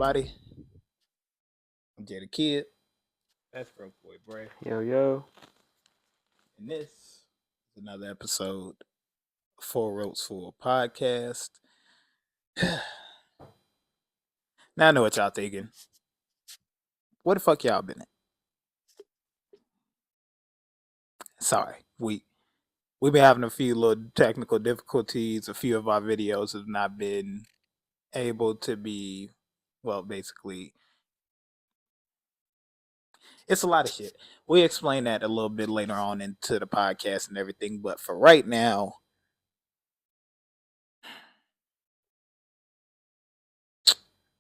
everybody? I'm Jay the Kid. That's Broke Boy Bray. Yo. And this is another episode of Four Ropes for a Podcast. Now I know what y'all thinking. What the fuck y'all been at? Sorry, we've been having a few little technical difficulties. A few of our videos have not been able to be, well, basically, it's a lot of shit. We explain that a little bit later on into the podcast and everything, but for right now,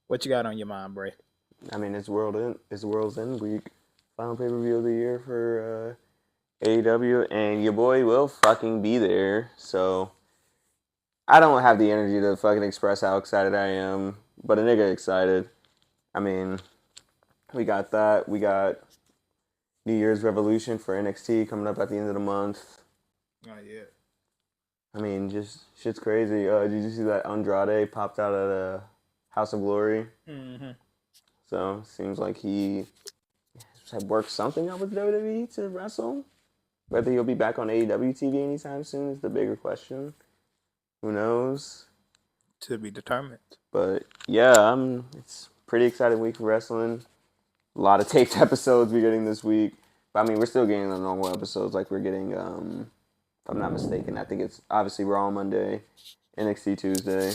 what you got on your mind, Bray? I mean, it's World's End week. Final pay-per-view of the year for AEW, and your boy will fucking be there. So I don't have the energy to fucking express how excited I am, but a nigga excited. I mean, we got that. We got New Year's Revolution for NXT coming up at the end of the month. Oh yeah. I mean, just shit's crazy. Did you see that Andrade popped out at House of Glory? Mm-hmm. So seems like he had worked something out with WWE to wrestle. Whether he'll be back on AEW TV anytime soon is the bigger question. Who knows? To be determined. But yeah, it's pretty exciting week for wrestling. A lot of taped episodes we're getting this week. But I mean, we're still getting the normal episodes like we're getting, if I'm not mistaken, I think it's obviously Raw on Monday, NXT Tuesday,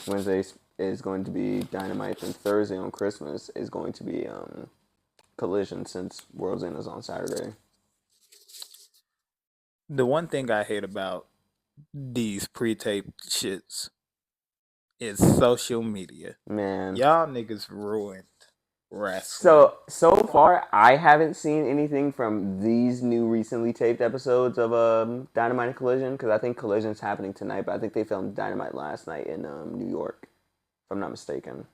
Wednesday is going to be Dynamite, and Thursday on Christmas is going to be Collision since World's End is on Saturday. The one thing I hate about these pre-taped shits is social media. Man. Y'all niggas ruined wrestling. So far, I haven't seen anything from these new recently taped episodes of Dynamite and Collision, because I think Collision's happening tonight, but I think they filmed Dynamite last night in New York, if I'm not mistaken.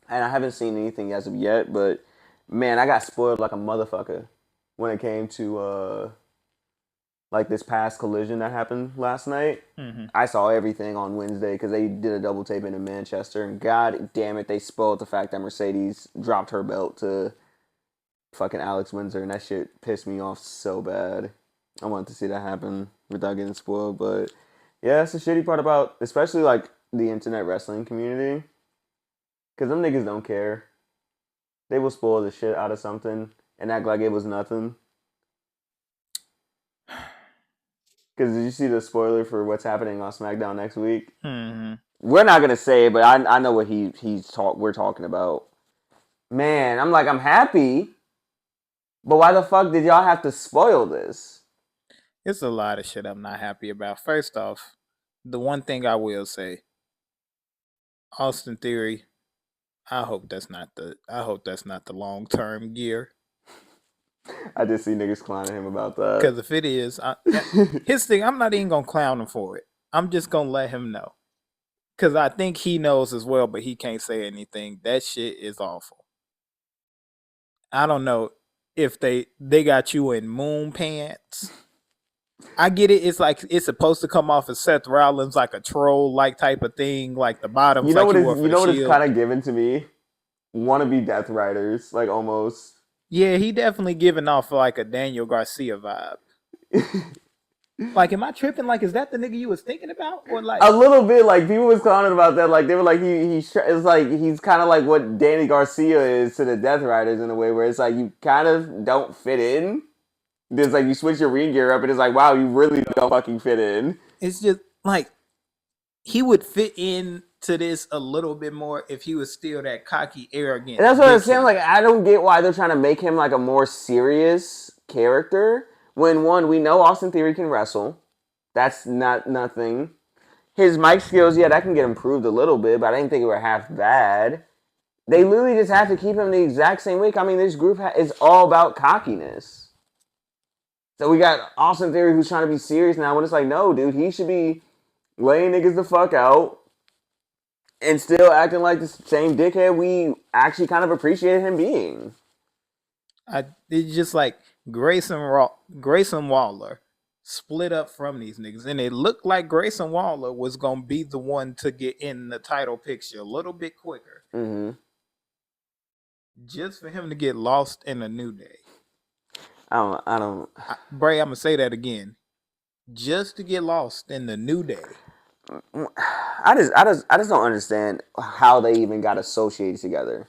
And I haven't seen anything as of yet, but man, I got spoiled like a motherfucker when it came to like this past Collision that happened last night. Mm-hmm. I saw everything on Wednesday because they did a double taping in Manchester, and god damn it, they spoiled the fact that Mercedes dropped her belt to fucking Alex Windsor, and that shit pissed me off so bad. I wanted to see that happen without getting spoiled, but yeah, that's the shitty part about, especially like the internet wrestling community, because them niggas don't care. They will spoil the shit out of something and act like it was nothing. Because did you see the spoiler for what's happening on SmackDown next week? Mm-hmm. We're not gonna say it, but I know what we're talking about. Man, I'm happy, but why the fuck did y'all have to spoil this? It's a lot of shit I'm not happy about. First off, the one thing I will say, Austin Theory, I hope that's not the long-term gear. I did see niggas clowning him about that. Because if it is, his thing, I'm not even gonna clown him for it. I'm just gonna let him know. Because I think he knows as well, but he can't say anything. That shit is awful. I don't know if they got you in moon pants. I get it. It's like it's supposed to come off as Seth Rollins, like a troll like type of thing, like the bottoms. You know like what it's kind of given to me? Wannabe Death Riders, like almost. Yeah, he definitely giving off like a Daniel Garcia vibe. Like, am I tripping? Like, is that the nigga you was thinking about, or like a little bit? Like people was clowning about that. Like they were like it's like he's kind of like what Danny Garcia is to the Death Riders in a way, where it's like you kind of don't fit in. It's like you switch your ring gear up, and it's like, wow, you really don't fucking fit in. It's just like he would fit in to this a little bit more if he was still that cocky, arrogant. And that's what I'm saying. Like, I don't get why they're trying to make him like a more serious character. When one, we know Austin Theory can wrestle. That's not nothing. His mic skills, yeah, that can get improved a little bit, but I didn't think it were half bad. They literally just have to keep him the exact same week. I mean, this group is all about cockiness. So we got Austin Theory who's trying to be serious now, when it's like, no, dude, he should be laying niggas the fuck out and still acting like the same dickhead we actually kind of appreciated him being. It's just like Grayson Waller split up from these niggas, and it looked like Grayson Waller was gonna be the one to get in the title picture a little bit quicker. Mm-hmm. just for him to get lost in a New Day. I don't. Bray, I'm gonna say that again. Just to get lost in the New Day. I just don't understand how they even got associated together.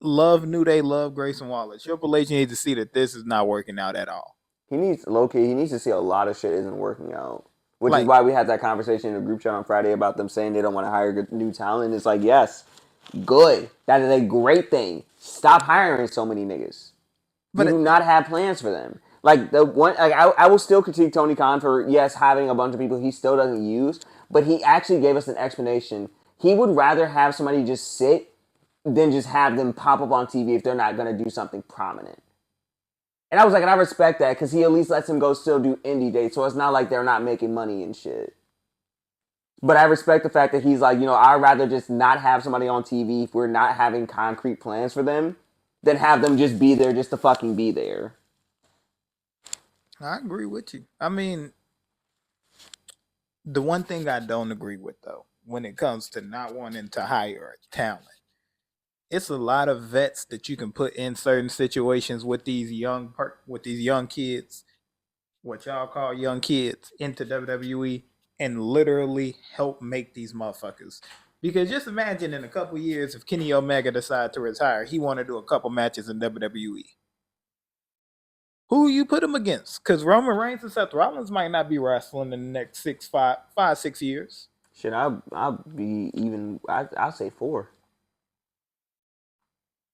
Love New Day, love Grayson Waller. Triple H needs to see that this is not working out at all. He needs He needs to see a lot of shit isn't working out, which is Like- why we had that conversation in the group chat on Friday about them saying they don't want to hire good new talent. It's like, yes, good. That is a great thing. Stop hiring so many niggas. But You do not have plans for them. Like the one, like I will still critique Tony Khan for having a bunch of people he still doesn't use, but he actually gave us an explanation. He would rather have somebody just sit than just have them pop up on TV if they're not going to do something prominent. And I was like, and I respect that because he at least lets him go still do indie dates, so it's not like they're not making money and shit. But I respect the fact that he's like, I'd rather just not have somebody on TV if we're not having concrete plans for them than have them just be there just to fucking be there. I agree with you. I mean, the one thing I don't agree with, though, when it comes to not wanting to hire talent, it's a lot of vets that you can put in certain situations with these young kids, what y'all call young kids, into WWE and literally help make these motherfuckers. Because just imagine in a couple years if Kenny Omega decided to retire, he want to do a couple matches in WWE. Who you put him against? Because Roman Reigns and Seth Rollins might not be wrestling in the next 6 years. Shit, I'll be even. I'll say 4.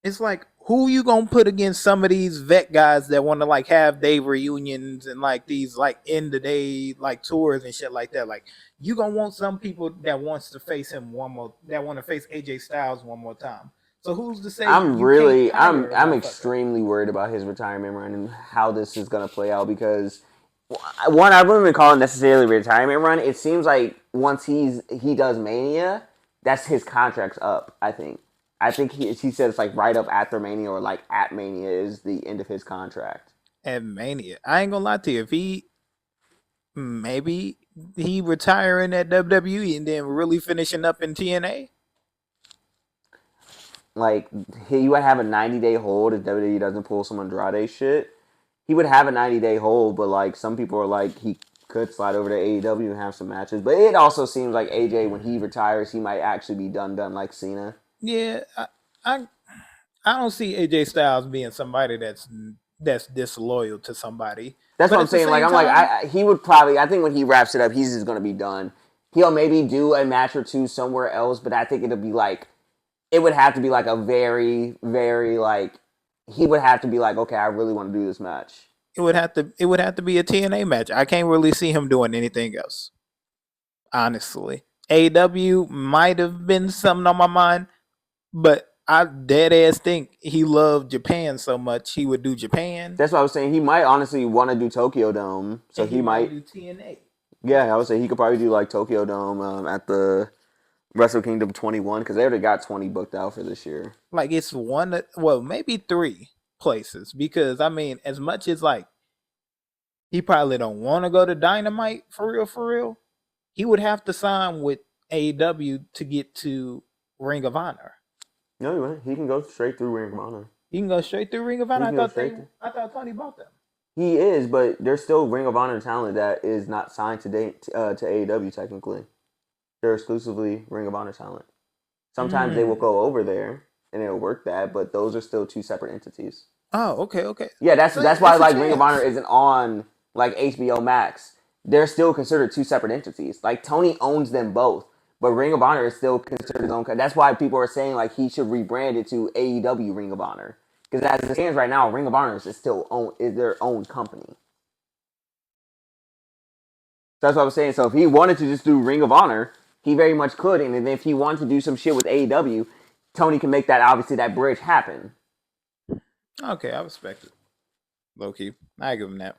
It's like, who you gonna put against some of these vet guys that want to like have day reunions and like these like end of day like tours and shit like that? Like, you gonna want some people that wants to face him that want to face AJ Styles one more time. So who's to say? I'm extremely worried about his retirement run and how this is gonna play out because one, I wouldn't even call it necessarily retirement run. It seems like once he does Mania, that's his contract's up. I think he said it's like right up after Mania or like at Mania is the end of his contract. At Mania, I ain't gonna lie to you. If maybe he retiring at WWE and then really finishing up in TNA. Like he would have a 90-day hold if WWE doesn't pull some Andrade shit. He would have a 90-day hold, but like some people are like he could slide over to AEW and have some matches. But it also seems like AJ when he retires, he might actually be done like Cena. Yeah, I don't see AJ Styles being somebody that's disloyal to somebody. That's what I'm saying. Like he would probably. I think when he wraps it up, he's just gonna be done. He'll maybe do a match or two somewhere else, but I think it'll be like it would have to be like a very, very like he would have to be like, okay, I really want to do this match. It would have to be a TNA match. I can't really see him doing anything else. Honestly. AEW might have been something on my mind, but I dead ass think he loved Japan so much he would do Japan. That's what I was saying. He might honestly want to do Tokyo Dome, so he might do TNA. Yeah, I would say he could probably do like Tokyo Dome at the Wrestle Kingdom 21 because they already got 20 booked out for this year. Like it's maybe 3 places because I mean, as much as like he probably don't want to go to Dynamite for real, he would have to sign with AEW to get to Ring of Honor. No, he wouldn't. He can go straight through Ring of Honor. He can go straight through Ring of Honor. I thought Tony bought them. He is, but there's still Ring of Honor talent that is not signed to AEW technically. They're exclusively Ring of Honor talent. Sometimes they will go over there and it'll work that, but those are still 2 separate entities. Oh, okay. Yeah, that's why like Ring of Honor isn't on like HBO Max. They're still considered 2 separate entities. Like Tony owns them both, but Ring of Honor is still considered his own. That's why people are saying like he should rebrand it to AEW Ring of Honor because as it stands right now, Ring of Honor is their own company. That's what I was saying. So if he wanted to just do Ring of Honor, he very much could, and then if he wanted to do some shit with AEW, Tony can make that bridge happen. Okay, I respect it. Low key, I give him that.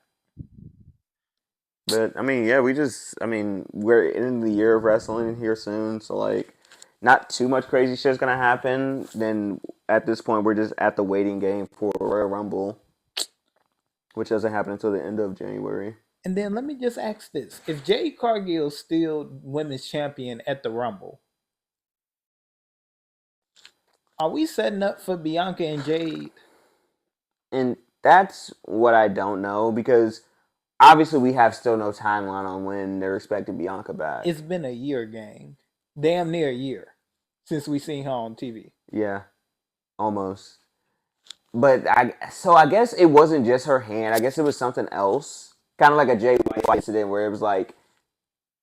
But I mean, yeah, we're in the year of wrestling here soon, so like, not too much crazy shit's gonna happen. Then at this point, we're just at the waiting game for Royal Rumble, which doesn't happen until the end of January. And then let me just ask this: if Jade Cargill's still women's champion at the Rumble, Are we setting up for Bianca and Jade? And that's what I don't know because obviously we have still no timeline on when they're expecting Bianca back. It's been a year, gang. Damn near a year since we seen her on TV. Yeah, almost. But I guess it wasn't just her hand. I guess it was something else, kind of like a Jay White incident where it was like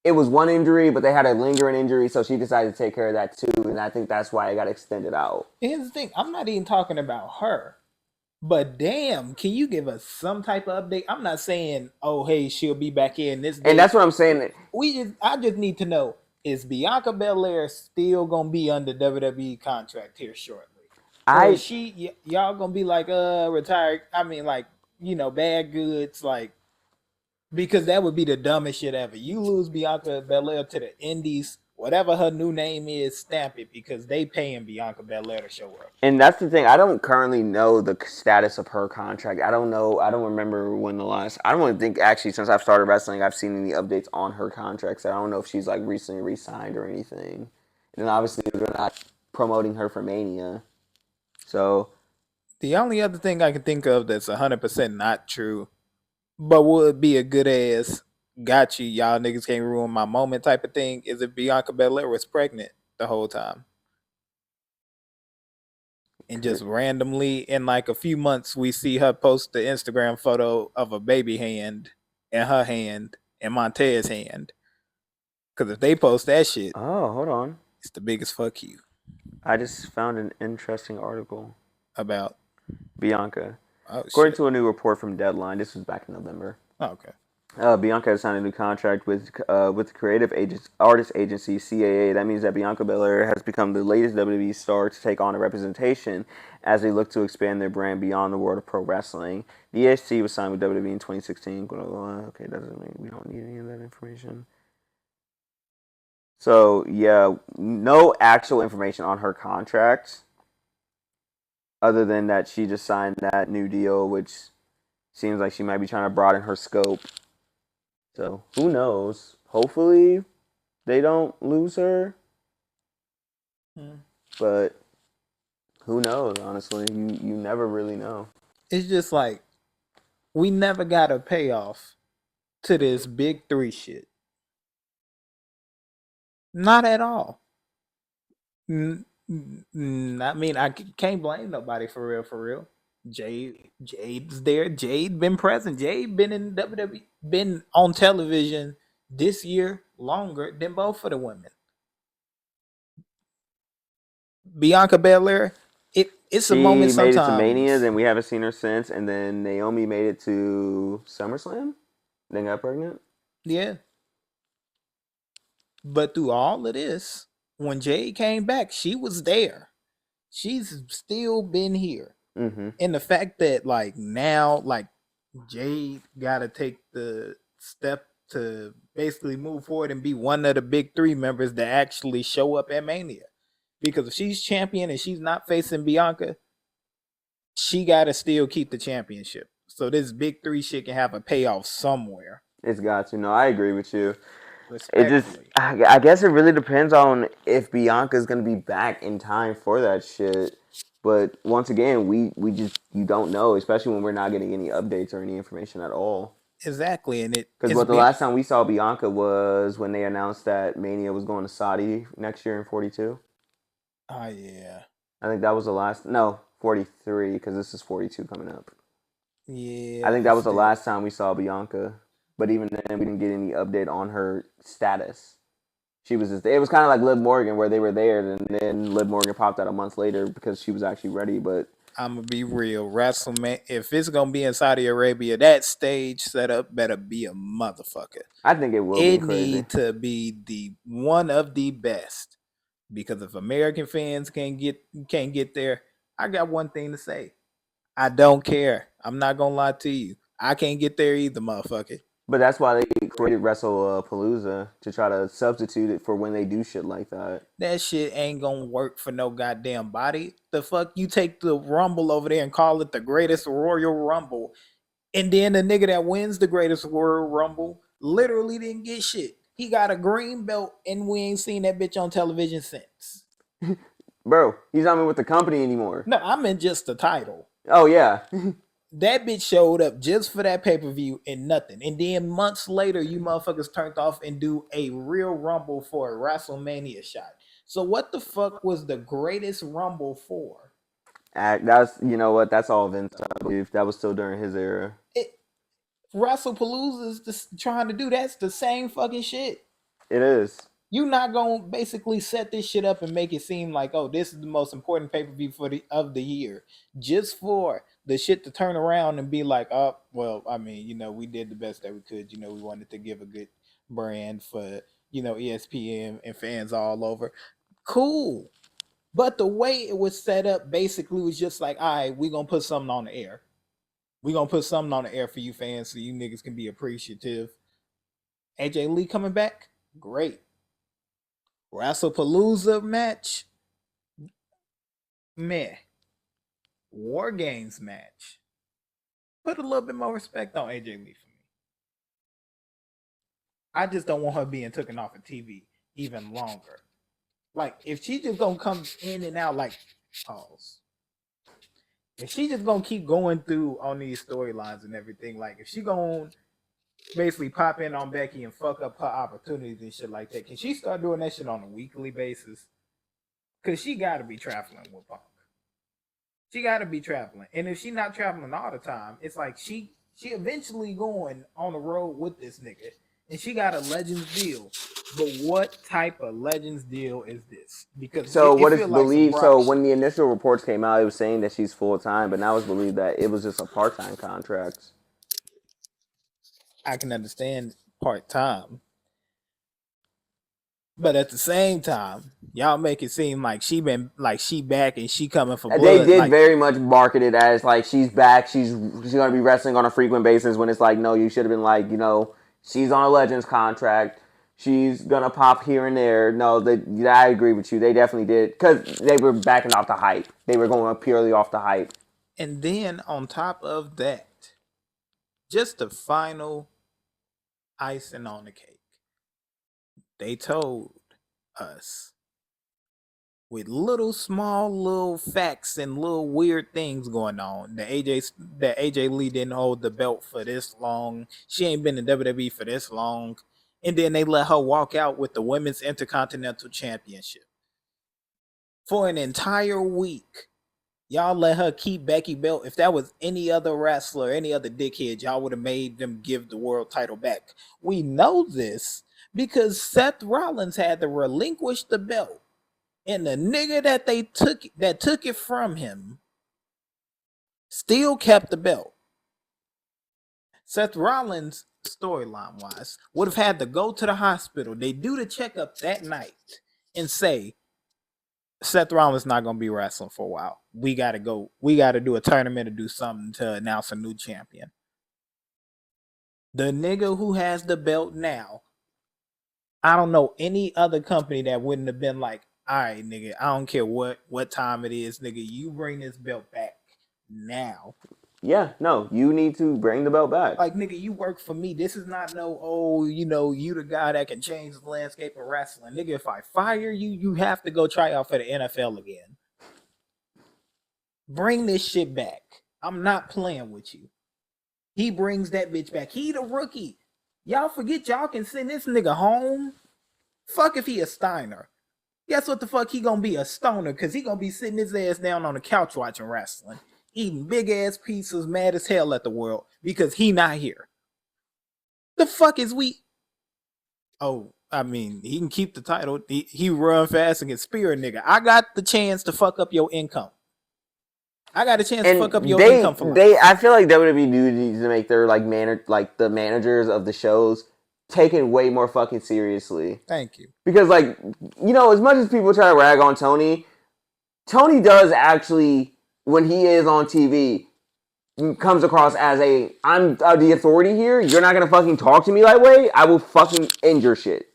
it was one injury, but they had a lingering injury, so she decided to take care of that too, and I think that's why it got extended out. Here's the thing: I'm not even talking about her. But damn, can you give us some type of update? I'm not saying, oh hey, she'll be back in this day. And that's what I'm saying. I just need to know, is Bianca Belair still gonna be under WWE contract here shortly? Or is y'all gonna be like retired? I mean, like, bad goods, like, because that would be the dumbest shit ever. You lose Bianca Belair to the Indies, whatever her new name is, stamp it because they paying Bianca Belair to show up. And that's the thing. I don't currently know the status of her contract. I don't know. I don't remember when the last. I don't really think actually since I've started wrestling, I've seen any updates on her contracts. I don't know if she's like recently re-signed or anything. And then obviously they're not promoting her for Mania. So the only other thing I can think of that's 100% not true, but would be a good ass got you, y'all niggas can't ruin my moment type of thing, is if Bianca Belair was pregnant the whole time. And just randomly in like a few months we see her post the Instagram photo of a baby hand and her hand and Montez's hand. Because if they post that shit, oh, hold on, it's the biggest fuck you. I just found an interesting article about Bianca. Oh, according shit. to a new report from Deadline, this was back in November. Oh, okay. Bianca has signed a new contract with the creative artist agency CAA. That means that Bianca Belair has become the latest WWE star to take on a representation as they look to expand their brand beyond the world of pro wrestling. The EST was signed with WWE in 2016. Okay, doesn't mean we don't need any of that information. So yeah, no actual information on her contract, other than that she just signed that new deal, which seems like she might be trying to broaden her scope. So who knows? Hopefully they don't lose her. But who knows, honestly? You never really know. It's just like we never got a payoff to this big three shit. Not at all. I mean, I can't blame nobody for real. Jade's there. Jade been present. Jade been in WWE, been on television this year longer than both of the women. Bianca Belair, it's a moment sometimes. She made it to Mania, then we haven't seen her since, and then Naomi made it to SummerSlam, then got pregnant. Yeah. But through all of this, when Jade came back, she was there. She's still been here. Mm-hmm. And the fact that like now, like Jade got to take the step to basically move forward and be one of the big three members that actually show up at Mania. Because if she's champion and she's not facing Bianca, she got to still keep the championship. So this big three shit can have a payoff somewhere. It's got to. No, I agree with you. It just, I guess it really depends on if Bianca's going to be back in time for that shit. But once again, we just, you don't know, especially when we're not getting any updates or any information at all. Exactly. And because the last time we saw Bianca was when they announced that Mania was going to Saudi next year in 42. Oh, yeah. I think that was the last, no, 43, because this is 42 coming up. Yeah. I think that was the last time we saw Bianca. But even then, we didn't get any update on her status. She was just, it was kind of like Liv Morgan, where they were there, and then Liv Morgan popped out a month later because she was actually ready. But I'm gonna be real, WrestleMania. If it's gonna be in Saudi Arabia, that stage setup better be a motherfucker. I think it will. It need to be the one of the best, because if American fans can't get there, I got one thing to say. I don't care. I'm not gonna lie to you. I can't get there either, motherfucker. But that's why they created WrestlePalooza to try to substitute it for when they do shit like that. That shit ain't gonna work for no goddamn body. The fuck, you take the Rumble over there and call it the greatest Royal Rumble, and then the nigga that wins the greatest Royal Rumble literally didn't get shit. He got a green belt, and we ain't seen that bitch on television since. Bro, he's not even with the company anymore. No, I meant just the title. Oh, yeah. That bitch showed up just for that pay-per-view and nothing. And then months later, you motherfuckers turned off and do a real Rumble for a WrestleMania shot. So what the fuck was the greatest Rumble for? That's, you know what? That's all Vince, I believe. That was still during his era. WrestlePalooza is just trying to do that's the same fucking shit. It is. You not gonna basically set this shit up and make it seem like, oh, this is the most important pay-per-view of the year, just for the shit to turn around and be like, oh, well, I mean, we did the best that we could. We wanted to give a good brand for ESPN and fans all over. Cool, but the way it was set up basically was just like, all right, we gonna put something on the air. We gonna put something on the air for you fans so you niggas can be appreciative. AJ Lee coming back, great. WrestlePalooza match, meh. War Games match, put a little bit more respect on AJ Lee for me. I just don't want her being taken off of TV even longer. Like, if she just gonna come in and out like pause. If she just gonna keep going through on these storylines and everything, like if she gonna basically pop in on Becky and fuck up her opportunities and shit like that, can she start doing that shit on a weekly basis? Cause she gotta be traveling with Punk. She gotta be traveling. And if she not traveling all the time, it's like she eventually going on the road with this nigga. And she got a Legends deal. But what type of Legends deal is this? Because So it what is feel like believed? So when the initial reports came out, it was saying that she's full time, but now it's believed that it was just a part time contract. I can understand part time, but at the same time, y'all make it seem like she back and she coming for blood. They did like, very much market it as like she's back, she's gonna be wrestling on a frequent basis. When it's like, no, you should have been like, she's on a Legends contract. She's gonna pop here and there. No, I agree with you. They definitely did because they were backing off the hype. They were going purely off the hype. And then on top of that, just the final icing on the cake, they told us with little facts and little weird things going on that AJ Lee didn't hold the belt for this long. She ain't been in WWE for this long. And then they let her walk out with the Women's Intercontinental Championship for an entire week. Y'all let her keep Becky belt. If that was any other wrestler, any other dickhead, y'all would have made them give the world title back. We know this because Seth Rollins had to relinquish the belt. And the nigga that took it from him still kept the belt. Seth Rollins, storyline wise, would have had to go to the hospital. They do the checkup that night and say, Seth Rollins not gonna be wrestling for a while. We gotta go. We gotta do a tournament or do something to announce a new champion. The nigga who has the belt now, I don't know any other company that wouldn't have been like, all right, nigga, I don't care what time it is, nigga, you bring this belt back now. Yeah, no, you need to bring the belt back. Like, nigga, you work for me. This is not you the guy that can change the landscape of wrestling. Nigga, if I fire you, you have to go try out for the NFL again. Bring this shit back. I'm not playing with you. He brings that bitch back. He the rookie. Y'all forget y'all can send this nigga home? Fuck if he a Steiner. Guess what the fuck he gonna be? A stoner, because he gonna be sitting his ass down on the couch watching wrestling. Eating big ass pizzas, mad as hell at the world because he not here. The fuck is we? Oh, I mean, he can keep the title. He run fast and get spear, nigga. I got the chance to fuck up your income. I got a chance to fuck up your income for life. I feel like WWE needs to make their the managers of the shows taken way more fucking seriously. Thank you. Because as much as people try to rag on Tony does actually, when he is on TV, comes across as I'm the authority here. You're not gonna fucking talk to me that way. I will fucking end your shit.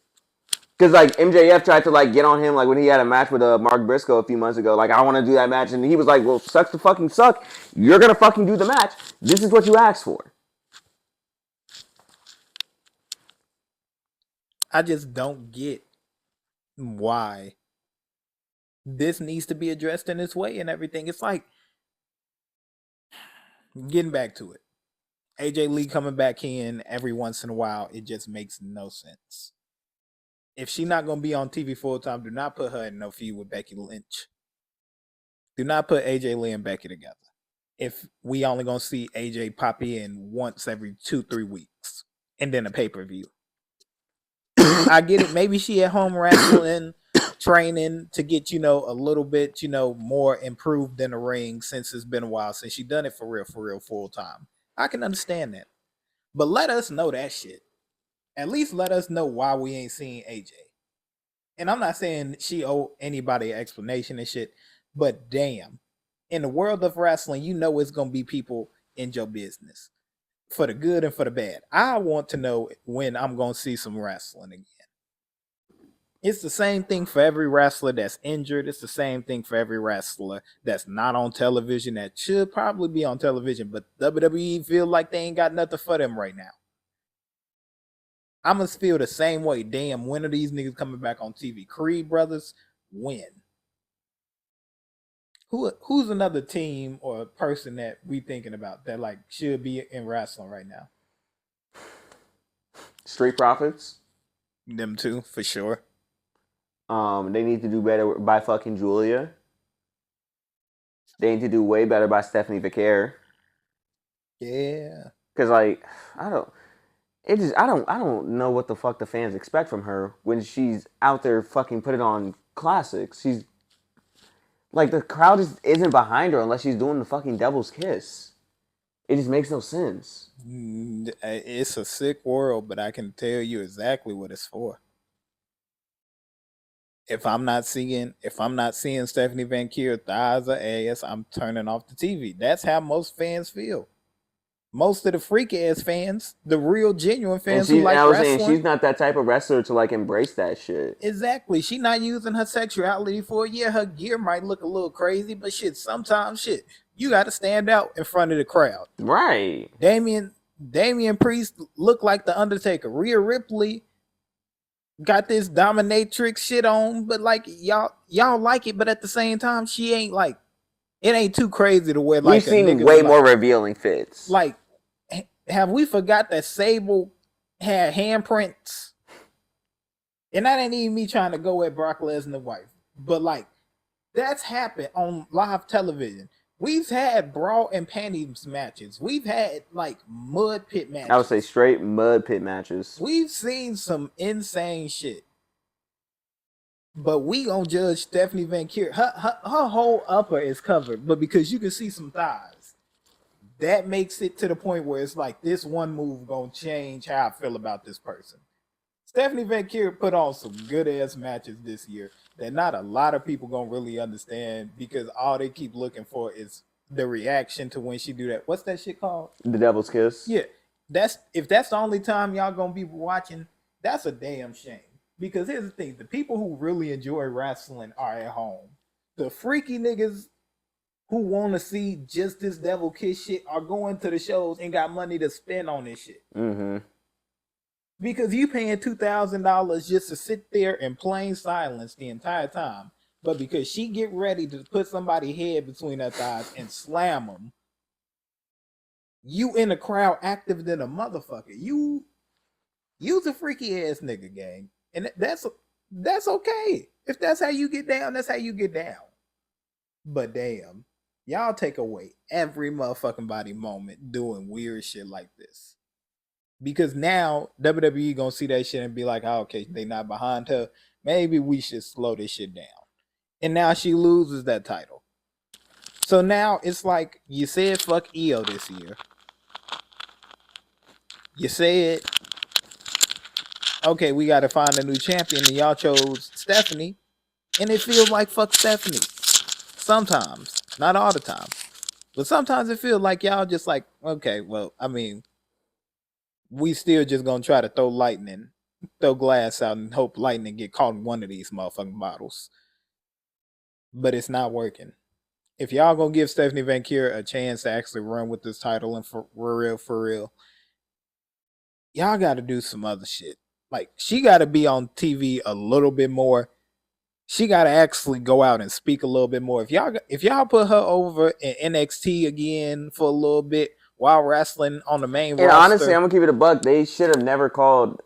Because MJF tried to get on him when he had a match with Mark Briscoe a few months ago. I want to do that match, and he was like, "Well, sucks to fucking suck. You're gonna fucking do the match. This is what you asked for." I just don't get why this needs to be addressed in this way and everything. It's like, getting back to it, AJ Lee coming back in every once in a while, it just makes no sense. If she's not going to be on TV full time, do not put her in no feud with Becky Lynch. Do not put AJ Lee and Becky together. If we only going to see AJ pop in once every 2-3 weeks and then a pay-per-view. I get it. Maybe she at home wrestling, training to get, a little bit, more improved in the ring since it's been a while since she done it for real, full time. I can understand that. But let us know that shit. At least let us know why we ain't seeing AJ. And I'm not saying she owe anybody an explanation and shit, but damn. In the world of wrestling, it's going to be people in your business. For the good and for the bad. I want to know when I'm going to see some wrestling again. It's the same thing for every wrestler that's injured. It's the same thing for every wrestler that's not on television that should probably be on television, but WWE feel like they ain't got nothing for them right now. I must feel the same way. Damn, when are these niggas coming back on TV? Creed brothers, when? Who's another team or person that we thinking about that like should be in wrestling right now? Street Profits. Them two, for sure. They need to do better by fucking Julia. They need to do way better by Stephanie Vicaire. Yeah. Cause like I don't know what the fuck the fans expect from her when she's out there fucking putting on classics. She's like the crowd just isn't behind her unless she's doing the fucking Devil's Kiss. It just makes no sense. It's a sick world, but I can tell you exactly what it's for. If I'm not seeing Stephanie Vicaire thighs or ass, I'm turning off the TV. That's how most fans feel. Most of the freak ass fans, the real genuine fans who like wrestling. Saying she's not that type of wrestler to like embrace that shit. Exactly. She's not using her sexuality for it. Yeah, her gear might look a little crazy, but sometimes you got to stand out in front of the crowd. Right. Damian Priest looked like the Undertaker. Rhea Ripley got this dominatrix shit on, but like y'all like it, but at the same time, she ain't like, it ain't too crazy to wear like. We've seen way more revealing fits. Like, have we forgot that Sable had handprints? And that ain't even me trying to go at Brock Lesnar's wife, but like, that's happened on live television. We've had bra and panties matches. We've had like mud pit matches. I would say straight mud pit matches. We've seen some insane shit. But we gonna judge Stephanie Vicaire. Her whole upper is covered, but because you can see some thighs, that makes it to the point where it's like this one move gonna change how I feel about this person. Stephanie Vicaire put on some good ass matches this year that not a lot of people gonna really understand because all they keep looking for is the reaction to when she do that. What's that shit called? The Devil's Kiss. Yeah, if that's the only time y'all gonna be watching, that's a damn shame. Because here's the thing, the people who really enjoy wrestling are at home. The freaky niggas who want to see just this devil kiss shit are going to the shows and got money to spend on this shit. Mm-hmm. Because you paying $2,000 just to sit there in plain silence the entire time. But because she get ready to put somebody's head between her thighs and slam them, you in the crowd active than a motherfucker. You's a freaky ass nigga, gang. And that's okay. If that's how you get down, that's how you get down. But damn, y'all take away every motherfucking body moment doing weird shit like this. Because now WWE gonna see that shit and be like, oh, okay, they not behind her. Maybe we should slow this shit down. And now she loses that title. So now it's like you said fuck EO this year. You said, okay, we got to find a new champion, and y'all chose Stephanie, and it feels like fuck Stephanie. Sometimes, not all the time, but sometimes it feels like y'all just like, okay, well, I mean, we still just gonna try to throw glass out, and hope lightning get caught in one of these motherfucking bottles. But it's not working. If y'all gonna give Stephanie Vicaire a chance to actually run with this title and for real, y'all got to do some other shit. Like, she got to be on TV a little bit more. she got to actually go out and speak a little bit more. If y'all put her over in NXT again for a little bit while wrestling on the main And roster, honestly, I'm gonna keep it a buck. They should have never called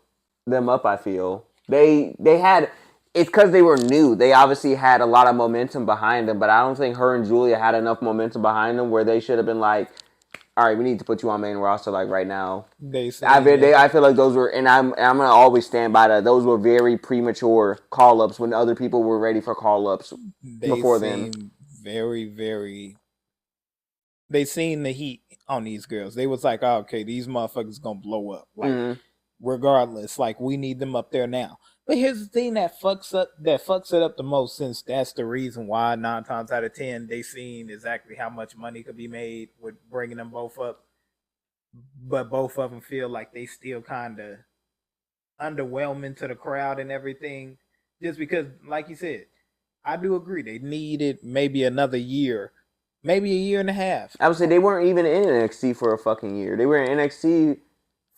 them up. I feel they had. It's because they were new. They obviously had a lot of momentum behind them, but I don't think her and Julia had enough momentum behind them where they should have been like, "All right, we need to put you on main roster like right now." they I feel like those were, and I'm gonna always stand by that. Those were very premature call ups when other people were ready for call ups before then. Very, very. They seen the heat on these girls. They was like, oh, okay, these motherfuckers gonna blow up. Like, regardless, like we need them up there now. But here's the thing that fucks it up the most, since that's the reason why 9 times out of 10 they seen exactly how much money could be made with bringing them both up. But both of them feel like they still kind of underwhelming to the crowd and everything. Just because, like you said, I do agree they needed maybe another year, maybe a year and a half. I would say they weren't even in NXT for a fucking year. They were in NXT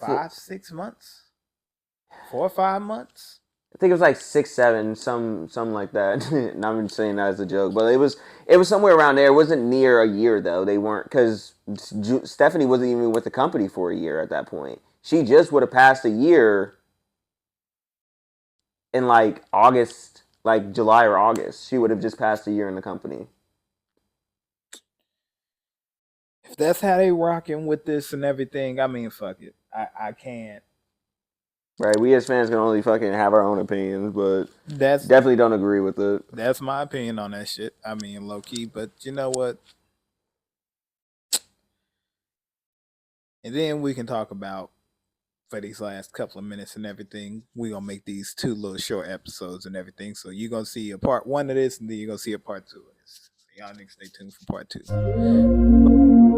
5-6 months, 4 or 5 months. I think it was like 6, 7, something like that. And I'm saying that as a joke, but it was somewhere around there. It wasn't near a year though. They weren't, because Stephanie wasn't even with the company for a year at that point. She just would have passed a year in like August, like July or August. She would have just passed a year in the company. If that's how they rocking with this and everything, I mean, fuck it. I can't. Right, we as fans can only fucking have our own opinions, but That's definitely don't agree with it. That's my opinion on that shit. I mean, low key, but you know what? And then we can talk about, for these last couple of minutes and everything, we're gonna make these 2 little short episodes and everything. So you're gonna see a part 1 of this, and then you're gonna see a part 2 of this. So y'all niggas stay tuned for part 2.